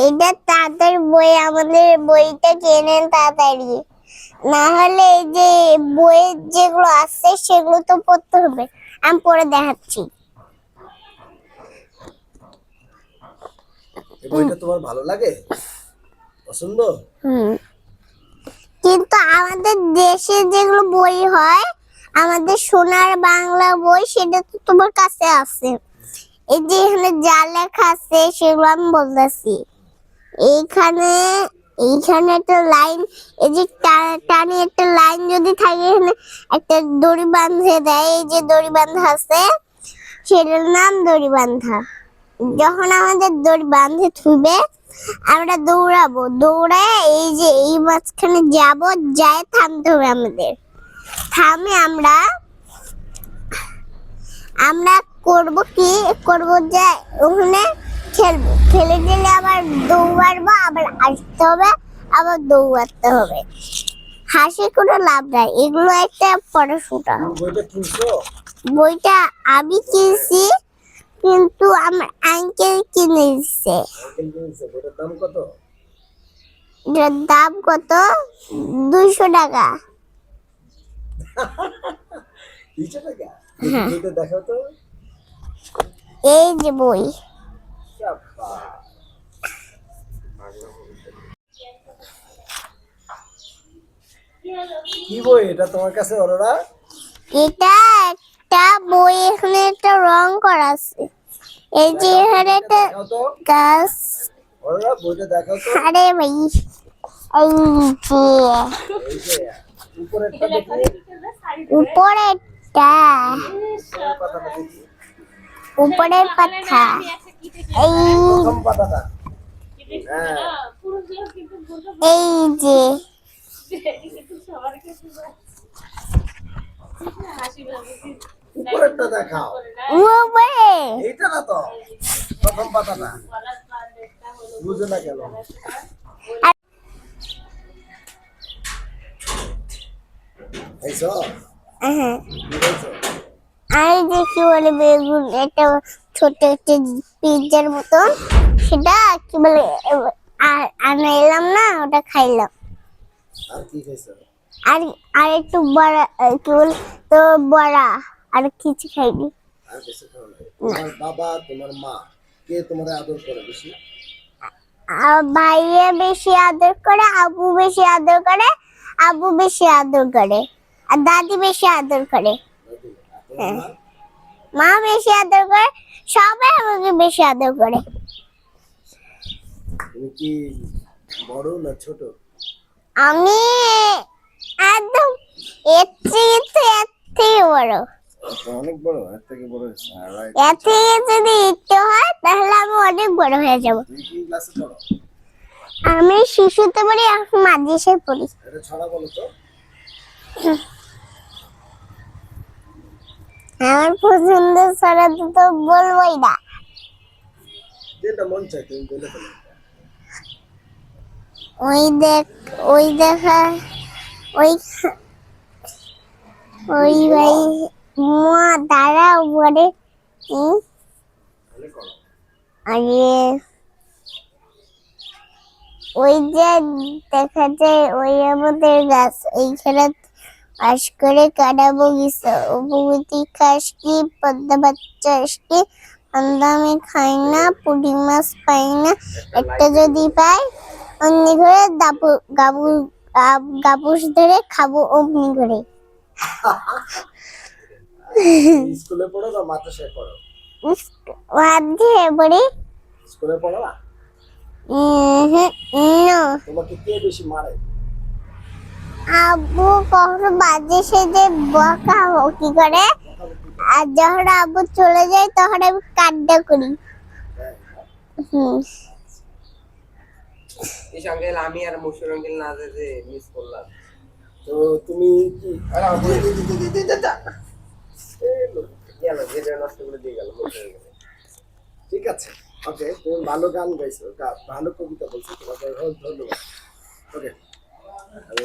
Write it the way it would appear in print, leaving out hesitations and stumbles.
এইটা তাড়াতাড়ি বই, আমাদের বইটা কেনেন তাড়াতাড়ি, না হলে এই যে বইয়ের যেগুলো আছে সেগুলো তো পড়তে হবে। আমি পড়ে দেখাচ্ছি। এই বইটা তোমার ভালো লাগে, পছন্দ? কিন্তু আমাদের দেশে যেগুলো বই হয়, আমাদের সোনার বাংলা বই, সেটা তো তোমার কাছে আছে। এই যে এখানে যা লেখা আছে সেগুলো আমি বলতেছি। এইখানে এইখানে একটা লাইন, এই যে টানে একটা লাইন যদি থাকে, এখানে একটা দড়ি বাঁধে দেয়। এই যে দড়ি বাঁধা আছে, সেটার নাম দড়ি বাঁধা। যখন আমাদের দড়ি বাঁধে থুবে, আমরা দৌড়াবো, দৌড়ায় এই যে এই মাঝখানে যাব, যায় থামতে হবে আমাদের। থামে আমরা আমরা করব কি করব, যে ওখানে খেলবো, খেলে গেলে আবার দৌড়াবো, আবার আসতে হবে, আবার দৌড়াতে হবে। হাসি কোনো লাভ নাই, এগুলো একটা পড়াশোনা। বইটা কিনছো? বইটা আমি কিনছি, কিন্তু আমার আঙ্কেল কিনে দিচ্ছে। বইটার দাম কত? এটার দাম কত? 200 টাকা। 200 টাকা? বইটা দেখাও তো। এই যে বই। কি বই এটা তোমার কাছে অরোরা? এটা একটা বই, এখানে একটা রং করা আছে। এই যে এখানে একটা গাছ। অরোরা বইটা দেখাও তো। আরে ভাই, এই যে উপরেরটা দেখি। উপরেরটা, উপরের পাতা, এই প্রথম পাতাটা। হ্যাঁ, এই যে উপরেরটা দেখাও। উপরে, এইটা না তো, প্রথম পাতাটা। বুঝো না কেন? এইসো? হ্যাঁ। কি বলছো? আর যে কি বলে, বেগুন, একটা ছোট একটা পিৎজার মতো, সেটা কি বলে, আনা এলাম না, ওটা খাইলাম। আর কি খাইছো? আর আর একটু বড়া, কি বলে তো, বড়া, আর কিছু খাইনি। আর কিছু খাও না? তোমার বাবা, তোমার মা, কে তোমার আদর করে বেশি? ভাইয়া বেশি আদর করে, আবু বেশি আদর করে, আবু বেশি আদর করে, আর দাদি বেশি আদর করে। দাদি, আর তোমার মা? মা বেশি আদর করে, সবাই আমাকে বেশি আদর করে। তুমি কি বড় না ছোট? আমি একদম এর থেকে বড়। অনেক বড়, এর থেকে বড়। এর থেকে যদি একটু হয়, তাহলে আমি অনেক বড় হয়ে যাব। তুমি কি ক্লাসে পড়ো? আমি শিশুতে পড়ি, এখন মাদ্রাসায় পড়ি। এটা ছড়া বলো তো। আমার পছন্দের ছড়া তো বলবোই না। যেটা মন চায় তুমি বলে ফেলো। ওই দেখ, ওই দেখা, ওই ওই ভাই, মা দাঁড়া বলে, আরে ওই যে দেখা যায়, ওই আমাদের গাছ, এইখানে আশ করে কাটা বগিচা, উপগতি খাস কি, পদ্মা বাচ্চা কি, আমি খাই না, পুঁটি মাছ পাই না, একটা যদি পাই অমনি করে গাবুস ধরে খাবো অমনি করে। স্কুলে পড়ো না মাদ্রাসায় পড়ো? মাধ্যমে পড়ি। স্কুলে পড়ো না? না, তোমাকে কে বেশি মারে? আব্বু কখনো বাজে সেজে বকা কি করে, আর যখন আব্বু চলে যায় তখন আমি কান্না করি। এই আঙ্কেল, আমি আর মশুর আঙ্কেল না যেতে মিস করলাম। তো তুমি কি গেল, যেটা নষ্ট করে দিয়ে গেল মশুর আঙ্কেল। ঠিক আছে, ওকে, তুমি ভালো গান গাইছো, ভালো কবিতা বলছো, তোমাকে ধন্যবাদ। ওকে, আমি